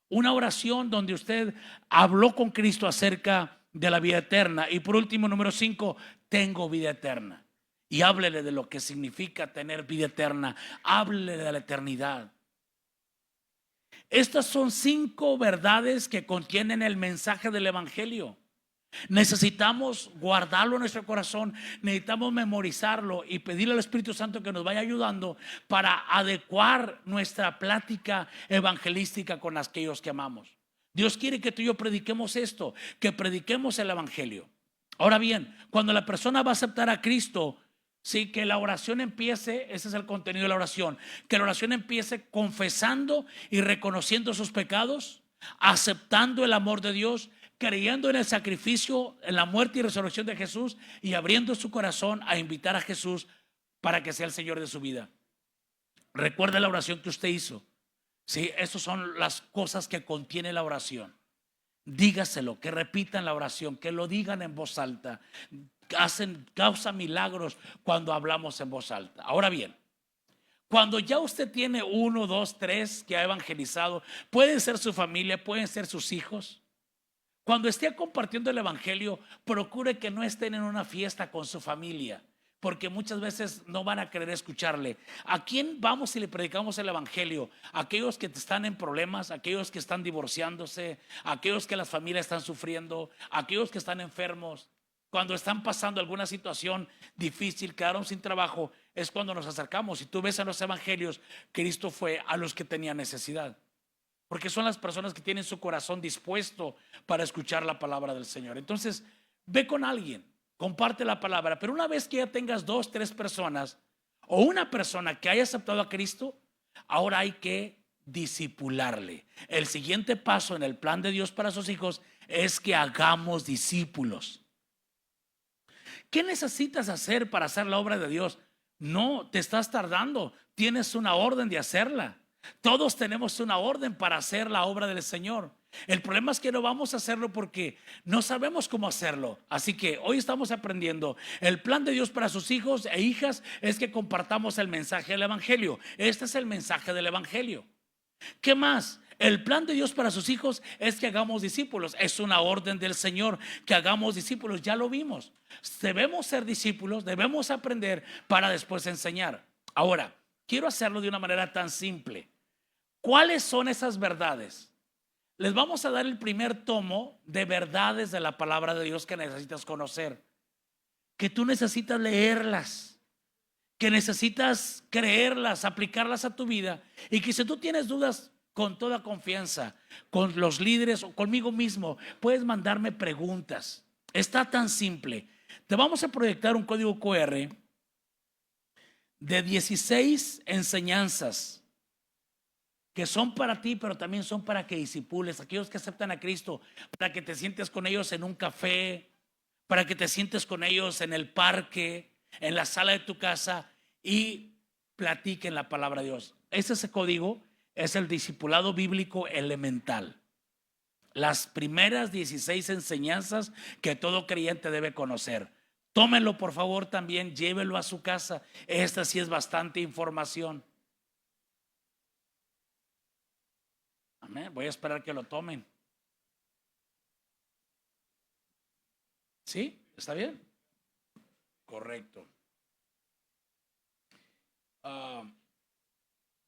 Una oración donde usted habló con Cristo acerca de la vida eterna. Y por último, número 5, tengo vida eterna. Y háblele de lo que significa tener vida eterna. Háblele de la eternidad. Estas son 5 verdades que contienen el mensaje del Evangelio. Necesitamos guardarlo en nuestro corazón, necesitamos memorizarlo y pedirle al Espíritu Santo que nos vaya ayudando para adecuar nuestra plática evangelística con aquellos que amamos. Dios quiere que tú y yo prediquemos esto, que prediquemos el Evangelio. Ahora bien, cuando la persona va a aceptar a Cristo, sí, que la oración empiece, ese es el contenido de la oración, que la oración empiece confesando y reconociendo sus pecados, aceptando el amor de Dios, creyendo en el sacrificio, en la muerte y resurrección de Jesús, y abriendo su corazón a invitar a Jesús para que sea el Señor de su vida. Recuerde la oración que usted hizo. Sí, esas son las cosas que contiene la oración. Dígaselo, que repitan la oración, que lo digan en voz alta. Causa milagros cuando hablamos en voz alta. Ahora bien, cuando ya usted tiene 1, 2, 3 que ha evangelizado, pueden ser su familia, pueden ser sus hijos. Cuando esté compartiendo el Evangelio, procure que no estén en una fiesta con su familia, porque muchas veces no van a querer escucharle. ¿A quién vamos si le predicamos el Evangelio? Aquellos que están en problemas, aquellos que están divorciándose, aquellos que las familias están sufriendo, aquellos que están enfermos. Cuando están pasando alguna situación difícil, quedaron sin trabajo, es cuando nos acercamos. Si tú ves en los evangelios, Cristo fue a los que tenían necesidad, porque son las personas que tienen su corazón dispuesto para escuchar la palabra del Señor. Entonces, ve con alguien, comparte la palabra, pero una vez que ya tengas 2, 3 personas o una persona que haya aceptado a Cristo, ahora hay que discipularle. El siguiente paso en el plan de Dios para sus hijos es que hagamos discípulos. ¿Qué necesitas hacer para hacer la obra de Dios? No te estás tardando, tienes una orden de hacerla. Todos tenemos una orden para hacer la obra del Señor. El problema es que no vamos a hacerlo porque no sabemos cómo hacerlo. Así que hoy estamos aprendiendo. El plan de Dios para sus hijos e hijas es que compartamos el mensaje del Evangelio. Este es el mensaje del Evangelio. ¿Qué más? El plan de Dios para sus hijos es que hagamos discípulos. Es una orden del Señor que hagamos discípulos. Ya lo vimos. Debemos ser discípulos, debemos aprender para después enseñar. Ahora, quiero hacerlo de una manera tan simple. ¿Cuáles son esas verdades? Les vamos a dar el primer tomo de verdades de la palabra de Dios que necesitas conocer, que tú necesitas leerlas, que necesitas creerlas, aplicarlas a tu vida, y que si tú tienes dudas, con toda confianza, con los líderes o conmigo mismo, puedes mandarme preguntas. Está tan simple. Te vamos a proyectar un código QR de 16 enseñanzas que son para ti, pero también son para que discipules, aquellos que aceptan a Cristo, para que te sientes con ellos en un café, para que te sientes con ellos en el parque, en la sala de tu casa y platiquen la palabra de Dios. Ese código es el discipulado bíblico elemental. Las primeras 16 enseñanzas que todo creyente debe conocer. Tómenlo, por favor, también, llévelo a su casa. Esta sí es bastante información. Amén. Voy a esperar que lo tomen. ¿Sí? ¿Está bien? Correcto.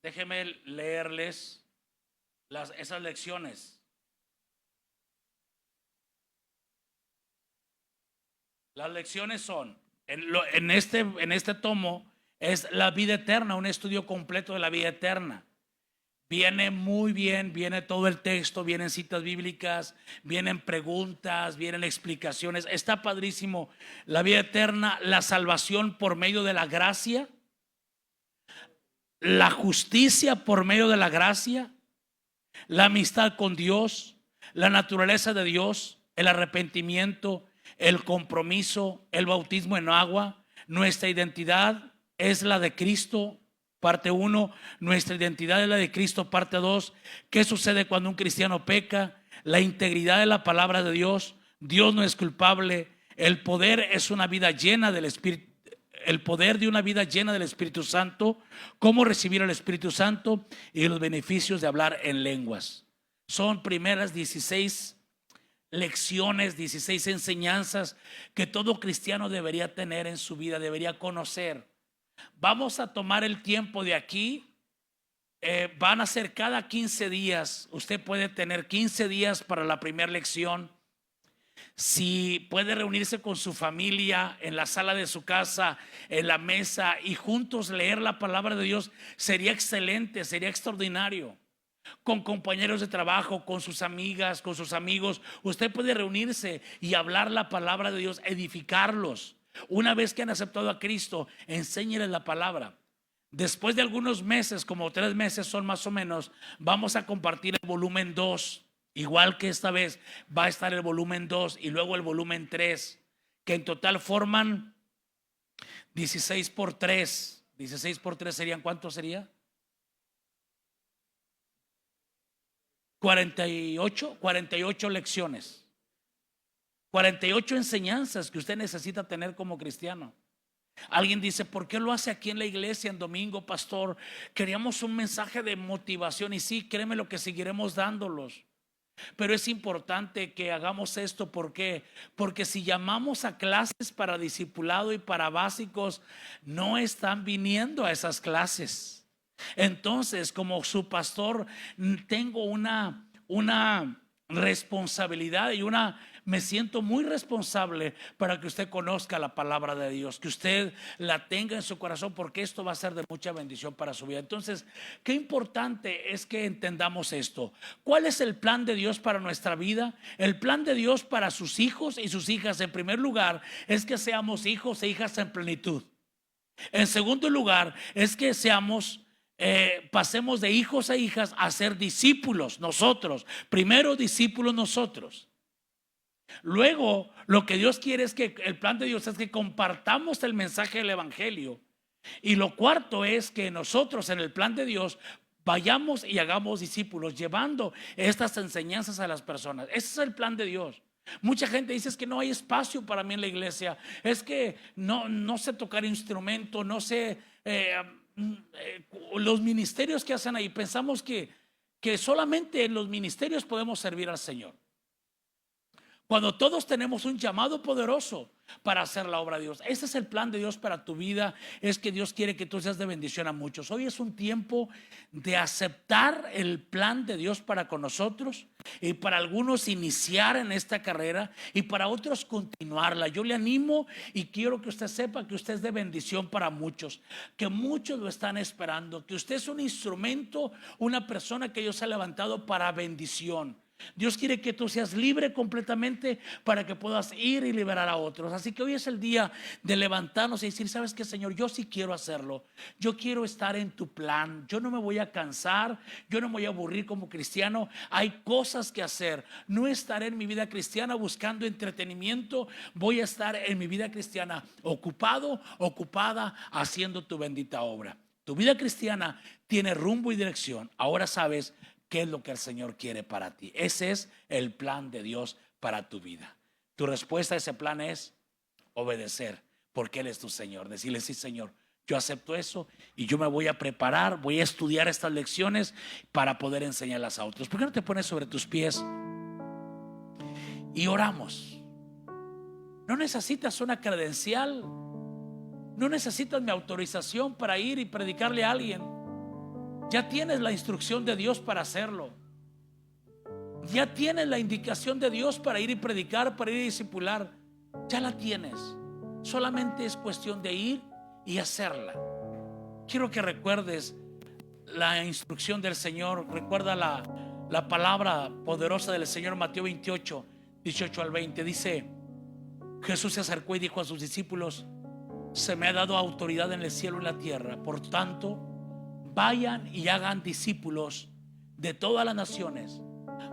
Déjenme leerles esas lecciones. Las lecciones son, en este tomo, es la vida eterna, un estudio completo de la vida eterna. Viene muy bien, viene todo el texto, vienen citas bíblicas, vienen preguntas, vienen explicaciones. Está padrísimo. La vida eterna, la salvación por medio de la gracia, la justicia por medio de la gracia, la amistad con Dios, la naturaleza de Dios, el arrepentimiento, el compromiso, el bautismo en agua. Nuestra identidad es la de Cristo, parte 1. Nuestra identidad es la de Cristo, parte 2. ¿Qué sucede cuando un cristiano peca? La integridad de la palabra de Dios. Dios no es culpable. El poder es una vida llena del Espíritu. El poder de una vida llena del Espíritu Santo. Cómo recibir el Espíritu Santo y los beneficios de hablar en lenguas. Son primeras 16 lecciones, 16 enseñanzas que todo cristiano debería tener en su vida, debería conocer. Vamos a tomar el tiempo de aquí. Van a ser cada 15 días. Usted puede tener 15 días para la primera lección. Si puede reunirse con su familia en la sala de su casa, en la mesa, y juntos leer la palabra de Dios, sería excelente, sería extraordinario. Con compañeros de trabajo, con sus amigas, con sus amigos, usted puede reunirse y hablar la palabra de Dios, edificarlos. Una vez que han aceptado a Cristo, enséñeles la palabra. Después de algunos meses, como 3 meses son más o menos, vamos a compartir el volumen 2. Igual que esta vez va a estar el volumen 2 y luego el volumen 3, que en total forman 16 por 3. 16 por 3 serían, ¿cuánto sería? 48 lecciones, 48 enseñanzas que usted necesita tener como cristiano. Alguien dice, ¿por qué lo hace aquí en la iglesia en domingo, pastor? Queríamos un mensaje de motivación, y sí, créeme lo que seguiremos dándolos. Pero es importante que hagamos esto. ¿Por qué? Porque si llamamos a clases para discipulado y para básicos, no están viniendo a esas clases. Entonces, como su pastor, tengo una responsabilidad y me siento muy responsable para que usted conozca la palabra de Dios, que usted la tenga en su corazón, porque esto va a ser de mucha bendición para su vida. Entonces, qué importante es que entendamos esto. ¿Cuál es el plan de Dios para nuestra vida? El plan de Dios para sus hijos y sus hijas, en primer lugar, es que seamos hijos e hijas en plenitud. En segundo lugar, es que pasemos de hijos a hijas a ser discípulos nosotros. Primero discípulos nosotros. Luego, lo que Dios quiere es que el plan de Dios es que compartamos el mensaje del evangelio. Y lo cuarto es que nosotros, en el plan de Dios, vayamos y hagamos discípulos, llevando estas enseñanzas a las personas. Ese es el plan de Dios. Mucha gente dice, es que no hay espacio para mí en la iglesia, es que no sé tocar instrumento, no sé los ministerios que hacen ahí. Pensamos que solamente en los ministerios podemos servir al Señor, cuando todos tenemos un llamado poderoso para hacer la obra de Dios. Ese es el plan de Dios para tu vida. Es que Dios quiere que tú seas de bendición a muchos. Hoy es un tiempo de aceptar el plan de Dios para con nosotros, y para algunos iniciar en esta carrera y para otros continuarla. Yo le animo y quiero que usted sepa que usted es de bendición para muchos, que muchos lo están esperando, que usted es un instrumento, una persona que Dios ha levantado para bendición. Dios quiere que tú seas libre completamente para que puedas ir y liberar a otros. Así que hoy es el día de levantarnos y decir: ¿sabes qué, Señor? Yo sí quiero hacerlo. Yo quiero estar en tu plan. Yo no me voy a cansar. Yo no me voy a aburrir como cristiano. Hay cosas que hacer. No estaré en mi vida cristiana buscando entretenimiento. Voy a estar en mi vida cristiana ocupado, ocupada, haciendo tu bendita obra. Tu vida cristiana tiene rumbo y dirección. Ahora sabes qué es lo que el Señor quiere para ti. Ese es el plan de Dios para tu vida. Tu respuesta a ese plan es obedecer, porque Él es tu Señor. Decirle: sí, Señor, yo acepto eso y yo me voy a preparar, voy a estudiar estas lecciones para poder enseñarlas a otros. ¿Por qué no te pones sobre tus pies y oramos? No necesitas una credencial, no necesitas mi autorización para ir y predicarle a alguien. Ya tienes la instrucción de Dios para hacerlo. Ya tienes la indicación de Dios para ir y predicar, para ir y discipular. Ya la tienes. Solamente es cuestión de ir y hacerla. Quiero que recuerdes la instrucción del Señor. Recuerda la palabra poderosa del Señor. Mateo 28, 18 al 20. Dice: Jesús se acercó y dijo a sus discípulos: se me ha dado autoridad en el cielo y en la tierra. Por tanto, vayan y hagan discípulos de todas las naciones,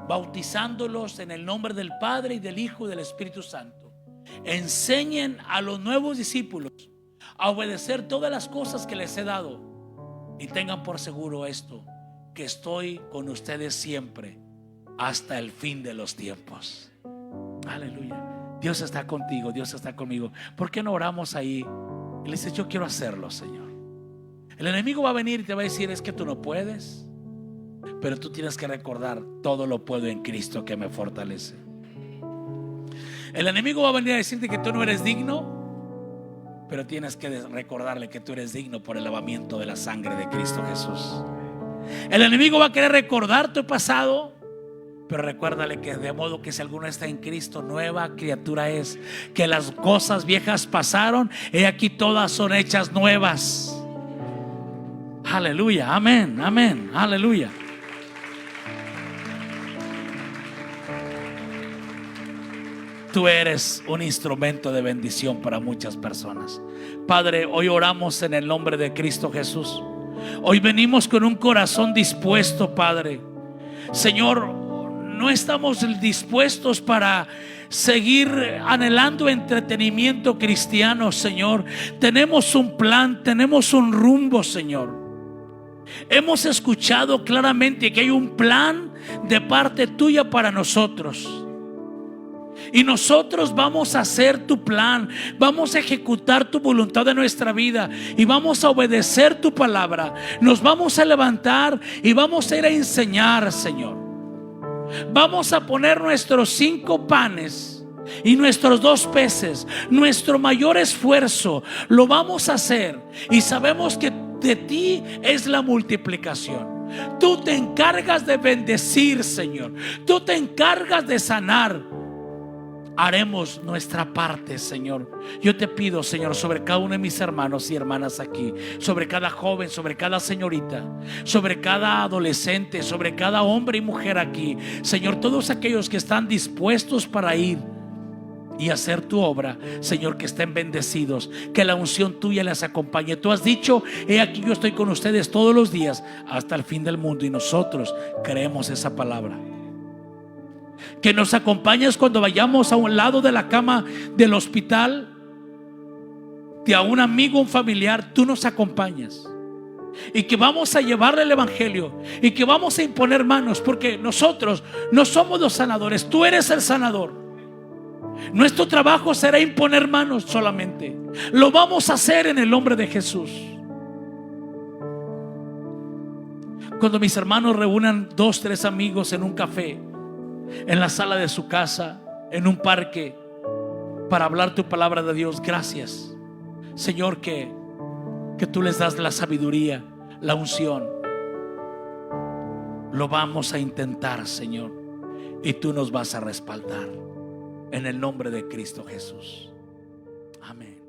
bautizándolos en el nombre del Padre y del Hijo y del Espíritu Santo. Enseñen a los nuevos discípulos a obedecer todas las cosas que les he dado, y tengan por seguro esto, que estoy con ustedes siempre hasta el fin de los tiempos. Aleluya. Dios está contigo, Dios está conmigo. ¿Por qué no oramos ahí y le dices: yo quiero hacerlo, Señor? El enemigo va a venir y te va a decir: es que tú no puedes. Pero tú tienes que recordar: todo lo puedo en Cristo que me fortalece. El enemigo va a venir a decirte que tú no eres digno, pero tienes que recordarle que tú eres digno por el lavamiento de la sangre de Cristo Jesús. El enemigo va a querer recordar tu pasado, pero recuérdale que de modo que si alguno está en Cristo, nueva criatura es, que las cosas viejas pasaron, y aquí todas son hechas nuevas. Aleluya, amén, amén, aleluya. Tú eres un instrumento de bendición para muchas personas. Padre, hoy oramos en el nombre de Cristo Jesús. Hoy venimos con un corazón dispuesto, Padre. Señor, no estamos dispuestos para seguir anhelando entretenimiento cristiano, Señor. Tenemos un plan, tenemos un rumbo, Señor. Hemos escuchado claramente que hay un plan de parte tuya para nosotros. Y nosotros vamos a hacer tu plan, vamos a ejecutar tu voluntad en nuestra vida y vamos a obedecer tu palabra. Nos vamos a levantar y vamos a ir a enseñar, Señor. Vamos a poner nuestros 5 panes y nuestros 2 peces, nuestro mayor esfuerzo, lo vamos a hacer. Y sabemos que de ti es la multiplicación. Tú te encargas de bendecir, Señor. Tú te encargas de sanar. Haremos nuestra parte, Señor. Yo te pido, Señor, sobre cada uno de mis hermanos y hermanas aquí, sobre cada joven, sobre cada señorita, sobre cada adolescente, sobre cada hombre y mujer aquí, Señor, todos aquellos que están dispuestos para ir y hacer tu obra, Señor, que estén bendecidos, que la unción tuya les acompañe. Tú has dicho: he aquí yo estoy con ustedes todos los días hasta el fin del mundo. Y nosotros creemos esa palabra. Que nos acompañes cuando vayamos a un lado de la cama del hospital, de a un amigo, un familiar. Tú nos acompañas y que vamos a llevarle el evangelio y que vamos a imponer manos, porque nosotros no somos los sanadores, tú eres el sanador. Nuestro trabajo será imponer manos solamente. Lo vamos a hacer en el nombre de Jesús. Cuando mis hermanos reúnan 2, 3 amigos en un café, en la sala de su casa, en un parque, para hablar tu palabra de Dios, gracias, Señor, que tú les das la sabiduría, la unción. Lo vamos a intentar, Señor, y tú nos vas a respaldar en el nombre de Cristo Jesús. Amén.